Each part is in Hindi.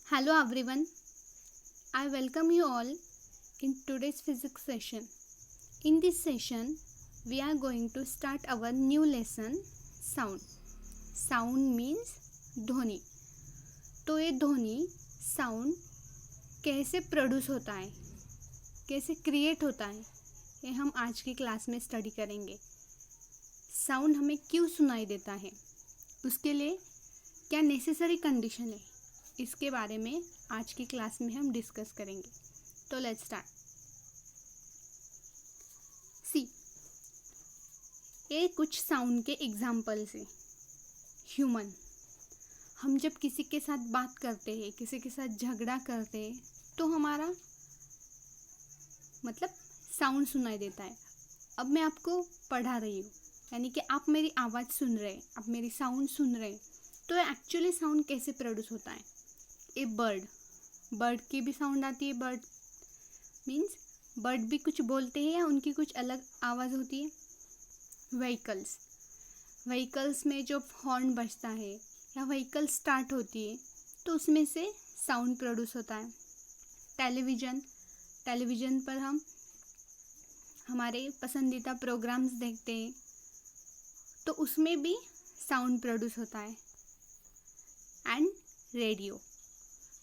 Hello everyone, I welcome you all in today's physics session. In this session, we are going to start our new lesson sound. Sound means ध्वनि. तो ये ध्वनि साउंड कैसे प्रोड्यूस होता है, कैसे क्रिएट होता है, ये हम आज की क्लास में स्टडी करेंगे. साउंड हमें क्यों सुनाई देता है, उसके लिए क्या नेसेसरी कंडीशन है, इसके बारे में आज की क्लास में हम डिस्कस करेंगे. तो लेट्स स्टार्ट. सी, ये कुछ साउंड के एग्जाम्पल्स हैं. ह्यूमन, हम जब किसी के साथ बात करते हैं, किसी के साथ झगड़ा करते हैं, तो हमारा मतलब साउंड सुनाई देता है. अब मैं आपको पढ़ा रही हूँ, यानी कि आप मेरी आवाज़ सुन रहे हैं, आप मेरी साउंड सुन रहे हैं. तो एक्चुअली साउंड कैसे प्रोड्यूस होता है. ए बर्ड की भी साउंड आती है. बर्ड मीन्स बर्ड भी कुछ बोलते हैं या उनकी कुछ अलग आवाज़ होती है. व्हीकल्स में जो हॉर्न बजता है या व्हीकल स्टार्ट होती है, तो उसमें से साउंड प्रोड्यूस होता है. टेलीविज़न पर हम हमारे पसंदीदा प्रोग्राम्स देखते हैं, तो उसमें भी साउंड प्रोड्यूस होता है. एंड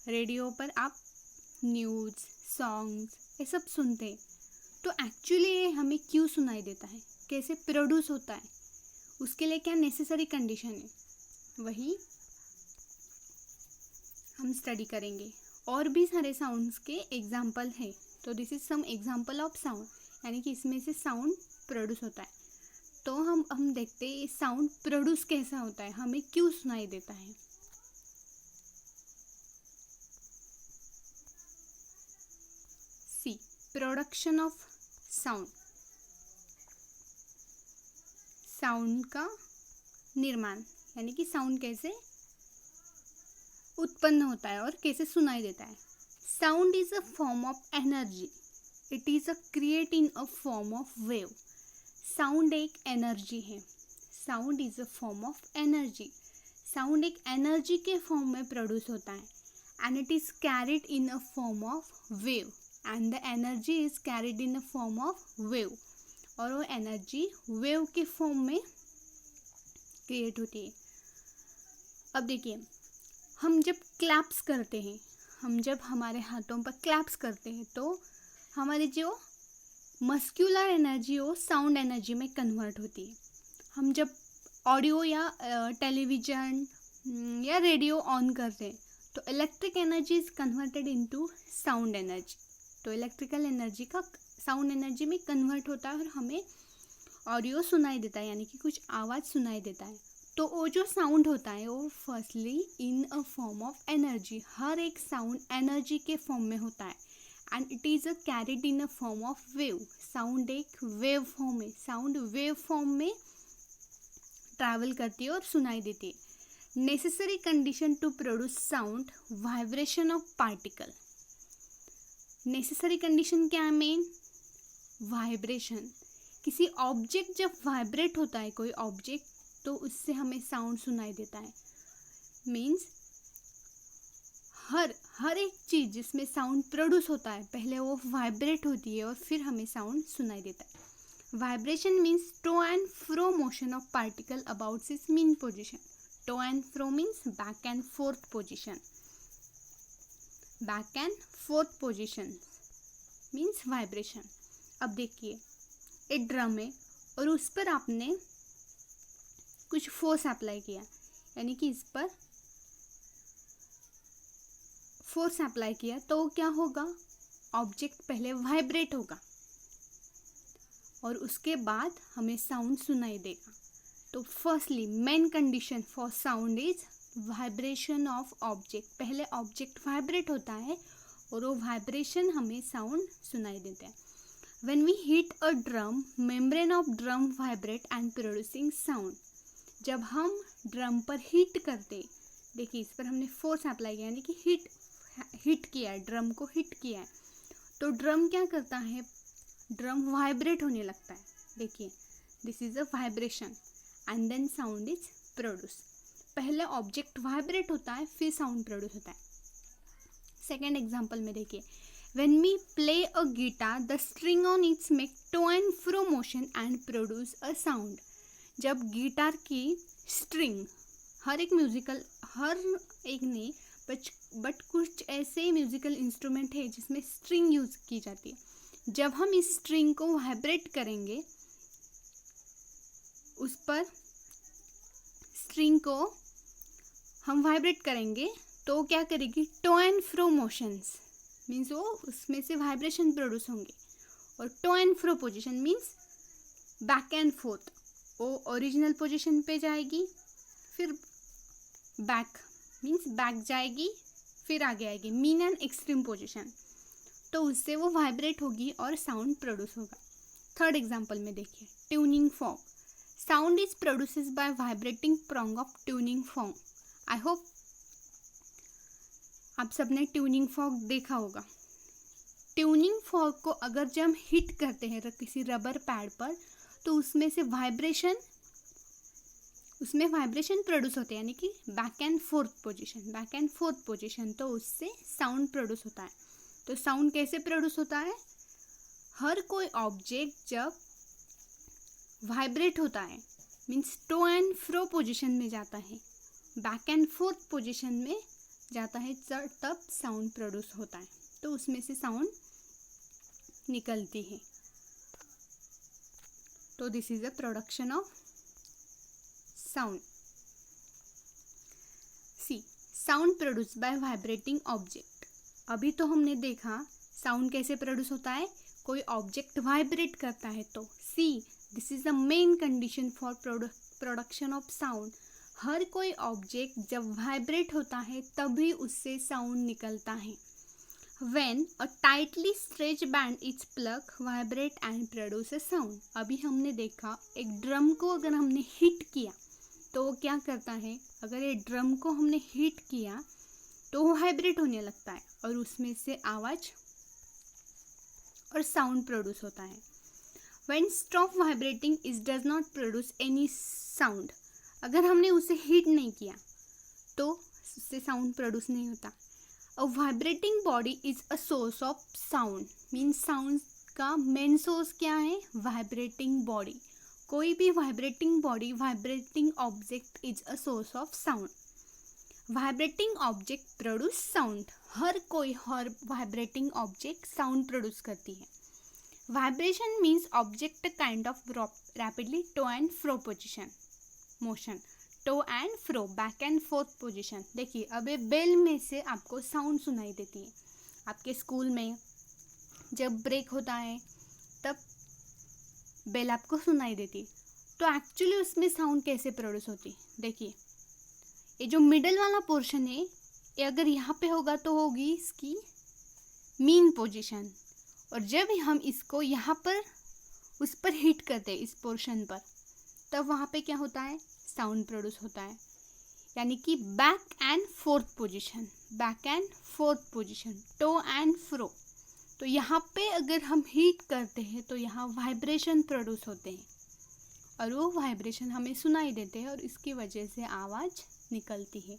रेडियो पर आप न्यूज़, सॉन्ग्स ये सब सुनते हैं. तो एक्चुअली ये हमें क्यों सुनाई देता है, कैसे प्रोड्यूस होता है, उसके लिए क्या नेसेसरी कंडीशन है, वही हम स्टडी करेंगे. और भी सारे साउंड्स के एग्जाम्पल है. तो this is some example of sound, यानी कि इसमें से साउंड प्रोड्यूस होता है. तो हम देखते हैं साउंड प्रोड्यूस कैसा होता है, हमें क्यों सुनाई देता है. सी, प्रोडक्शन ऑफ साउंड. साउंड का निर्माण, यानी कि साउंड कैसे उत्पन्न होता है और कैसे सुनाई देता है. Sound is a form of energy. It is a create in a form of wave. Sound एक एनर्जी है. Sound is a form of energy. Sound एक एनर्जी के फॉर्म में प्रोड्यूस होता है. And it is carried in a form of wave. And the energy is carried in a form of wave. और वो एनर्जी वेव के फॉर्म में क्रिएट होती है. अब देखिए, हम जब क्लैप्स करते हैं, हम जब हमारे हाथों पर क्लैप्स करते हैं, तो हमारी जो मस्क्यूलर एनर्जी वो साउंड एनर्जी में कन्वर्ट होती है. हम जब ऑडियो या टेलीविज़न या रेडियो ऑन करते हैं, तो electric energy is converted into sound energy. तो इलेक्ट्रिकल एनर्जी का साउंड एनर्जी में कन्वर्ट होता है और हमें ऑडियो सुनाई देता है, यानी कि कुछ आवाज़ सुनाई देता है. तो वो जो साउंड होता है वो firstly in a form of energy. हर एक साउंड एनर्जी के फॉर्म में होता है. And it is a carried in a form of wave. Sound एक वेव फॉर्म है. साउंड वेव फॉर्म में ट्रैवल करती है और सुनाई देती है. Necessary condition to produce sound, vibration of particle. Necessary condition क्या है मेन? वाइब्रेशन. किसी ऑब्जेक्ट जब वाइब्रेट होता है, कोई ऑब्जेक्ट, तो उससे हमें साउंड सुनाई देता है. मीन्स हर एक चीज़ जिसमें साउंड प्रोड्यूस होता है, पहले वो वाइब्रेट होती है और फिर हमें साउंड सुनाई देता है. Vibration means to and fro motion of particle about its mean position. To and fro means back and forth position. Back and forth position means vibration. अब देखिए, एक ड्रम है और उस पर आपने कुछ फोर्स अप्लाई किया, यानी कि इस पर फोर्स अप्लाई किया, तो क्या होगा? ऑब्जेक्ट पहले वाइब्रेट होगा और उसके बाद हमें साउंड सुनाई देगा. तो firstly main condition for sound is vibration of object. पहले ऑब्जेक्ट वाइब्रेट होता है और वो वाइब्रेशन हमें साउंड सुनाई देता है. When we hit a drum, membrane of drum vibrate and producing sound. जब हम ड्रम पर हिट करते, देखिए इस पर हमने फोर्स अप्लाई किया, यानी कि हिट किया है, ड्रम को हिट किया है, तो ड्रम क्या करता है? ड्रम वाइब्रेट होने लगता है. देखिए, this is a vibration and then sound is produce. पहले ऑब्जेक्ट वाइब्रेट होता है, फिर साउंड प्रोड्यूस होता है. सेकेंड एग्जाम्पल में देखिए, when we play a guitar the string on its make to and fro motion and produce a sound. जब गिटार की स्ट्रिंग, हर एक ने बट कुछ ऐसे म्यूजिकल इंस्ट्रूमेंट है जिसमें स्ट्रिंग यूज की जाती है, जब हम इस स्ट्रिंग को वाइब्रेट करेंगे, उस पर स्ट्रिंग को हम वाइब्रेट करेंगे तो क्या करेगी, to and fro motions means वो उसमें से वाइब्रेशन प्रोड्यूस होंगे, और to and fro position means back and forth, वो ओरिजिनल पोजिशन पे जाएगी, फिर बैक मीन्स बैक जाएगी, फिर आगे आएगी, मीन एंड एक्सट्रीम पोजिशन, तो उससे वो वाइब्रेट होगी और साउंड प्रोड्यूस होगा. थर्ड एग्जाम्पल में देखिए, tuning fork. Sound is produces bye vibrating prong of tuning fork. I hope आप सबने ट्यूनिंग फॉर्क देखा होगा. ट्यूनिंग फॉर्क को अगर जब हम हिट करते हैं किसी रबर पैड पर, तो उसमें वाइब्रेशन प्रोड्यूस होते हैं, यानी कि बैक एंड फोर्थ पोजीशन, तो उससे साउंड प्रोड्यूस होता है. तो साउंड कैसे प्रोड्यूस होता है, हर कोई ऑब्जेक्ट जब वाइब्रेट होता है means to and fro position में जाता है, बैक एंड फोर्थ पोजीशन में जाता है, तब साउंड प्रोड्यूस होता है, तो उसमें से साउंड निकलती है. तो this is a production of sound. See, sound produce by vibrating object. अभी तो हमने देखा साउंड कैसे प्रोड्यूस होता है, कोई ऑब्जेक्ट वाइब्रेट करता है तो. See, this is the main condition for production of sound. हर कोई ऑब्जेक्ट जब वाइब्रेट होता है तभी उससे साउंड निकलता है. When a tightly stretched band is plucked, vibrate and produce a sound. अभी हमने देखा एक ड्रम को अगर हमने हिट किया तो वो क्या करता है, अगर ये ड्रम को हमने हिट किया तो वो वाइब्रेट होने लगता है और उसमें से आवाज़ और साउंड प्रोड्यूस होता है. When stop vibrating, it does not produce any sound. अगर हमने उसे हिट नहीं किया तो उससे साउंड प्रोड्यूस नहीं होता. A vibrating body is a source of sound. Means sound का मेन सोर्स क्या है, वाइब्रेटिंग बॉडी. कोई भी vibrating body, vibrating object is a source of sound. Vibrating object produce sound. हर वाइब्रेटिंग ऑब्जेक्ट साउंड प्रोड्यूस करती है. Vibration means object kind of rapidly to and fro position motion, to and fro, back and forth position. देखिए अब ये बेल में से आपको साउंड सुनाई देती है. आपके स्कूल में जब ब्रेक होता है तब बेल आपको सुनाई देती है. तो एक्चुअली उसमें साउंड कैसे प्रोड्यूस होती है, देखिए ये जो मिडल वाला पोर्शन है, ये अगर यहाँ पे होगा तो होगी इसकी मीन पोजीशन, और जब हम इसको यहाँ पर उस पर हिट करते हैं इस पोर्शन पर, तब वहाँ पे क्या होता है, साउंड प्रोड्यूस होता है. यानी कि back and forth position, to and fro. तो यहाँ पे अगर हम हीट करते हैं तो यहाँ वाइब्रेशन प्रोड्यूस होते हैं और वो वाइब्रेशन हमें सुनाई देते हैं और इसकी वजह से आवाज़ निकलती है.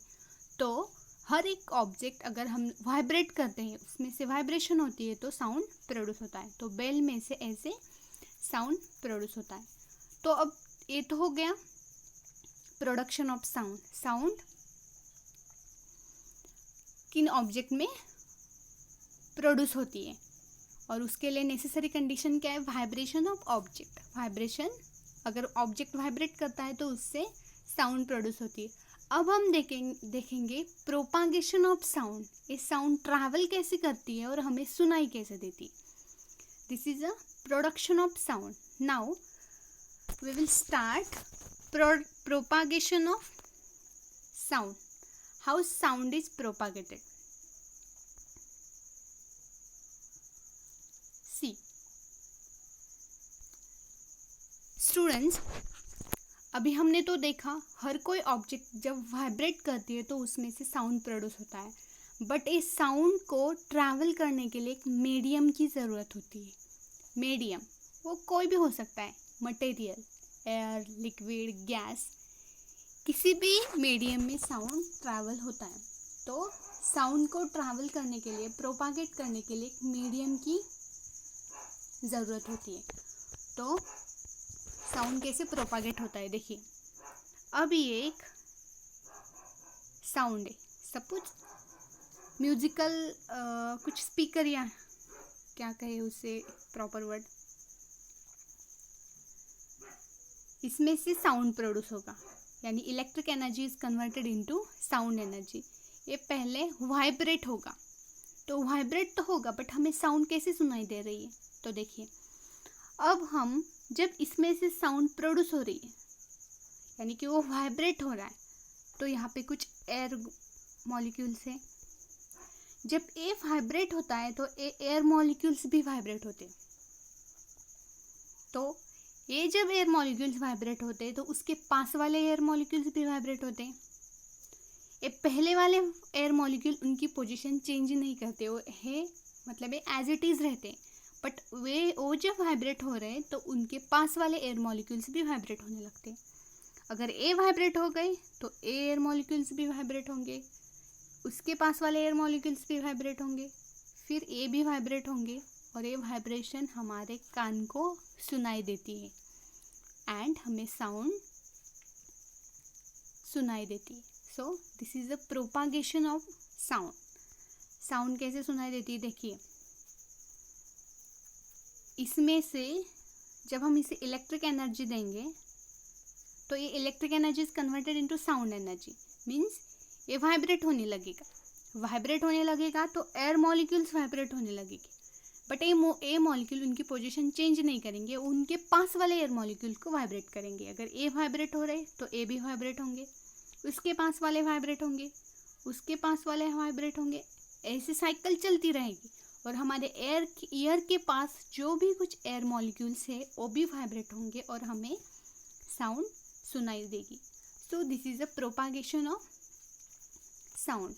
तो हर एक ऑब्जेक्ट अगर हम वाइब्रेट करते हैं उसमें से वाइब्रेशन होती है तो साउंड प्रोड्यूस होता है. तो बेल में से ऐसे साउंड प्रोड्यूस होता है. तो अब ये तो हो गया प्रोडक्शन ऑफ साउंड. साउंड किन ऑब्जेक्ट में प्रोड्यूस होती है और उसके लिए नेसेसरी कंडीशन क्या है, वाइब्रेशन ऑफ ऑब्जेक्ट. वाइब्रेशन, अगर ऑब्जेक्ट वाइब्रेट करता है तो उससे साउंड प्रोड्यूस होती है. अब हम देखेंगे प्रोपागेशन ऑफ साउंड. ये साउंड ट्रैवल कैसे करती है और हमें सुनाई कैसे देती है. This is a production of sound. Now we will start propagation of sound. How sound is propagated. See, students, अभी हमने तो देखा हर कोई ऑब्जेक्ट जब वाइब्रेट करती है तो उसमें से साउंड प्रोड्यूस होता है. बट इस साउंड को ट्रैवल करने के लिए एक मीडियम की ज़रूरत होती है. मीडियम वो कोई भी हो सकता है, मटेरियल, एयर, लिक्विड, गैस, किसी भी मीडियम में साउंड ट्रैवल होता है. तो साउंड को ट्रैवल करने के लिए, प्रोपागेट करने के लिए एक मीडियम की ज़रूरत होती है। तो साउंड कैसे प्रोपागेट होता है देखिए। अब ये एक साउंड है, सपोज म्यूजिकल कुछ स्पीकर या क्या कहे उसे प्रॉपर वर्ड, इसमें से साउंड प्रोड्यूस होगा, यानी electric energy is converted into sound energy. ये पहले वाइब्रेट होगा, तो वाइब्रेट तो होगा बट हमें साउंड कैसे सुनाई दे रही है, तो देखिए अब हम जब इसमें से साउंड प्रोड्यूस हो रही है यानी कि वो वाइब्रेट हो रहा है, तो यहाँ पे कुछ एयर मॉलिक्यूल्स है। जब ए वाइब्रेट होता है तो एयर मॉलिक्यूल्स भी वाइब्रेट होते हैं। तो ये जब एयर मॉलिक्यूल्स वाइब्रेट होते हैं तो उसके पास वाले एयर मॉलिक्यूल्स भी वाइब्रेट होते हैं। ये पहले वाले एयर मॉलिक्यूल उनकी पोजीशन चेंज नहीं करते, वो है मतलब ये एज इट इज़ रहते हैं, बट वो जब वाइब्रेट हो रहे हैं तो उनके पास वाले एयर मॉलिक्यूल्स भी वाइब्रेट होने लगते हैं। अगर ए वाइब्रेट हो गए तो एयर मॉलिक्यूल्स भी वाइब्रेट होंगे, उसके पास वाले एयर मॉलिक्यूल्स भी वाइब्रेट होंगे, फिर ए भी वाइब्रेट होंगे और ये वाइब्रेशन हमारे कान को सुनाई देती है एंड हमें साउंड सुनाई देती है। So this is the propagation of sound. Sound कैसे सुनाई देती है देखिए, इसमें से जब हम इसे इलेक्ट्रिक एनर्जी देंगे तो ये electric energy is converted into sound energy, means ये वाइब्रेट होने लगेगा। वाइब्रेट होने लगेगा तो एयर मॉलिक्यूल्स वाइब्रेट होने लगेगी, बट ए मॉलिक्यूल उनकी पोजीशन चेंज नहीं करेंगे, उनके पास वाले एयर मॉलिक्यूल को वाइब्रेट करेंगे। अगर ए वाइब्रेट हो रहे तो ए भी वाइब्रेट होंगे, उसके पास वाले वाइब्रेट होंगे, उसके पास वाले वाइब्रेट होंगे, ऐसी साइकिल चलती रहेगी और हमारे ईयर के पास जो भी कुछ एयर मॉलिक्यूल्स है वो भी वाइब्रेट होंगे और हमें साउंड सुनाई देगी। So this is a propagation of sound.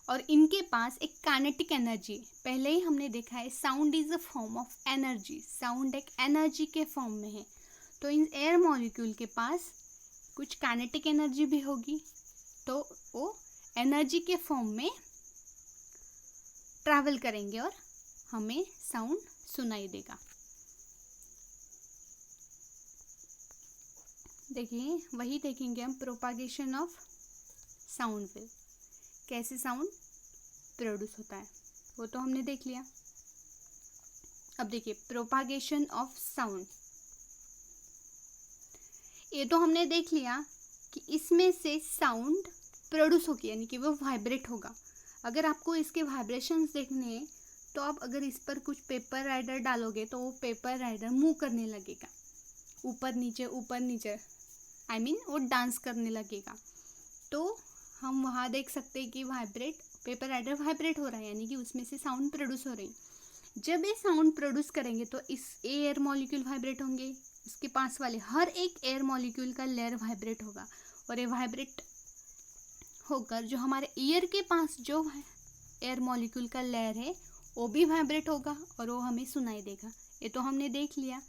और इनके पास एक काइनेटिक एनर्जी, पहले ही हमने देखा है sound is a form of energy, sound एक एनर्जी के फॉर्म में है। तो इन एयर मॉलिक्यूल के पास कुछ काइनेटिक एनर्जी भी होगी, तो वो एनर्जी के फॉर्म में ट्रैवल करेंगे और हमें साउंड सुनाई देगा। देखिए वही देखेंगे हम, प्रोपागेशन ऑफ साउंड वेव, कैसे साउंड प्रोड्यूस होता है वो तो हमने देख लिया। अब देखिए प्रोपागेशन ऑफ साउंड, ये तो हमने देख लिया कि इसमें से साउंड प्रोड्यूस होगी यानी कि वो वाइब्रेट होगा। अगर आपको इसके वाइब्रेशंस देखने हैं तो आप अगर इस पर कुछ पेपर राइडर डालोगे तो वो पेपर राइडर मूव करने लगेगा, ऊपर नीचे आई मीन वो डांस करने लगेगा। तो हम वहाँ देख सकते हैं कि पेपर राइडर वाइब्रेट हो रहा है यानी कि उसमें से साउंड प्रोड्यूस हो रही। जब ये साउंड प्रोड्यूस करेंगे तो इस एयर मॉलिक्यूल वाइब्रेट होंगे, उसके पास वाले हर एक एयर मॉलिक्यूल का लेयर वाइब्रेट होगा और ये वाइब्रेट होकर जो हमारे ईयर के पास जो एयर मॉलिक्यूल का लेयर है वो भी वाइब्रेट होगा और वो हमें सुनाई देगा। ये तो हमने देख लिया,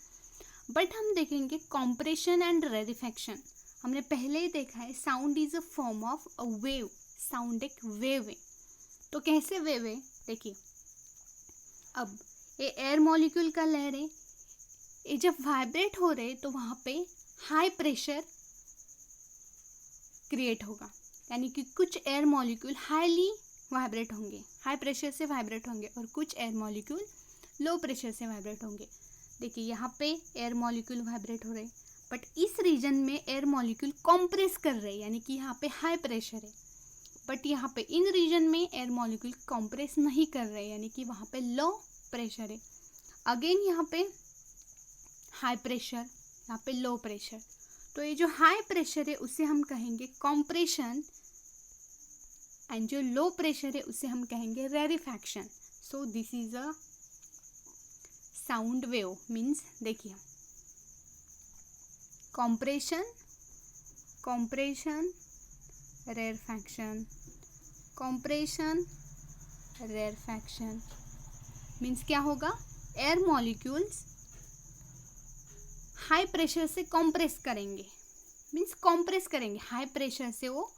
बट हम देखेंगे कॉम्प्रेशन एंड रेरिफैक्शन। हमने पहले ही देखा है sound is a form of a wave, sound एक वेव है। तो कैसे वेव है देखिए, अब ये एयर मॉलिक्यूल का लेयर है, ये जब वाइब्रेट हो रहे तो वहाँ पे हाई प्रेशर क्रिएट होगा यानी कि कुछ एयर मॉलिक्यूल हाईली वाइब्रेट होंगे, हाई प्रेशर से वाइब्रेट होंगे और कुछ एयर मॉलिक्यूल लो प्रेशर से वाइब्रेट होंगे। देखिए यहाँ पे एयर मॉलिक्यूल वाइब्रेट हो रहे, बट इस रीजन में एयर मॉलिक्यूल कॉम्प्रेस कर रहे हैं यानी कि यहाँ पे हाई प्रेशर है, बट यहाँ पे इन रीजन में एयर मॉलिक्यूल कॉम्प्रेस नहीं कर रहे यानी कि वहाँ पे लो प्रेशर है। अगेन यहाँ पे हाई प्रेशर, यहाँ पे लो प्रेशर। तो ये जो हाई प्रेशर है उसे हम कहेंगे कॉम्प्रेशन एंड जो लो प्रेशर है उसे हम कहेंगे rarefaction. So this is a sound wave, means देखिए compression, rarefaction, compression, rarefaction means क्या होगा, एयर मॉलिक्यूल्स हाई प्रेशर से कॉम्प्रेस करेंगे, मीन्स कॉम्प्रेस करेंगे, हाई प्रेशर से वो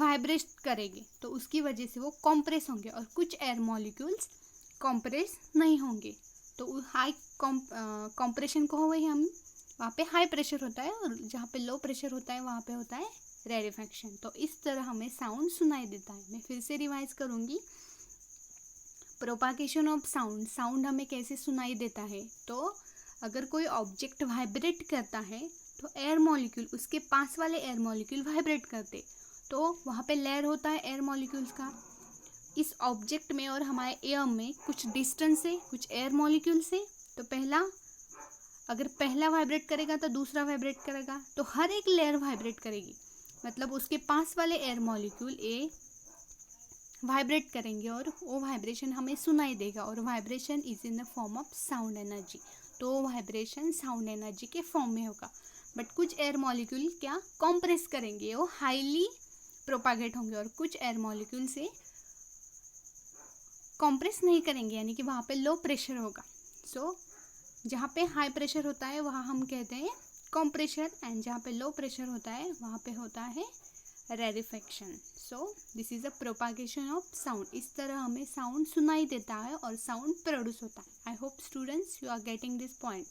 वाइब्रेट करेंगे तो उसकी वजह से वो कॉम्प्रेस होंगे और कुछ एयर मॉलिक्यूल्स कॉम्प्रेस नहीं होंगे। तो हाई कॉम्प्रेशन को हुए हम वहाँ पे हाई प्रेशर होता है और जहाँ पे लो प्रेशर होता है वहाँ पे होता है रेरिफेक्शन। तो इस तरह हमें साउंड सुनाई देता है। मैं फिर से रिवाइज करूँगी। प्रोपागेशन ऑफ साउंड, साउंड हमें कैसे सुनाई देता है, तो अगर कोई ऑब्जेक्ट वाइब्रेट करता है तो एयर मॉलिक्यूल, उसके पास वाले एयर मॉलिक्यूल वाइब्रेट करते, तो वहाँ पे लेयर होता है एयर मॉलिक्यूल्स का। इस ऑब्जेक्ट में और हमारे एयर में कुछ डिस्टेंस है, कुछ एयर मॉलिक्यूल्स है। तो अगर पहला वाइब्रेट करेगा तो दूसरा वाइब्रेट करेगा, तो हर एक लेयर वाइब्रेट करेगी, मतलब उसके पास वाले एयर मॉलिक्यूल ए वाइब्रेट करेंगे और वो वाइब्रेशन हमें सुनाई देगा। और vibration is in the form of sound energy, तो वाइब्रेशन साउंड एनर्जी के फॉर्म में होगा। बट कुछ एयर मॉलिक्यूल क्या कॉम्प्रेस करेंगे, वो हाईली प्रोपागेट होंगे, और कुछ एयर मॉलिक्यूल से कॉम्प्रेस नहीं करेंगे, यानी कि वहाँ पे लो प्रेशर होगा। सो जहाँ पे हाई प्रेशर होता है वहाँ हम कहते हैं कॉम्प्रेशर, एंड जहाँ पे लो प्रेशर होता है वहाँ पे होता है rarefaction. So this is a propagation of sound. इस तरह हमें साउंड सुनाई देता है और साउंड प्रोड्यूस होता है। I hope students you are getting this point.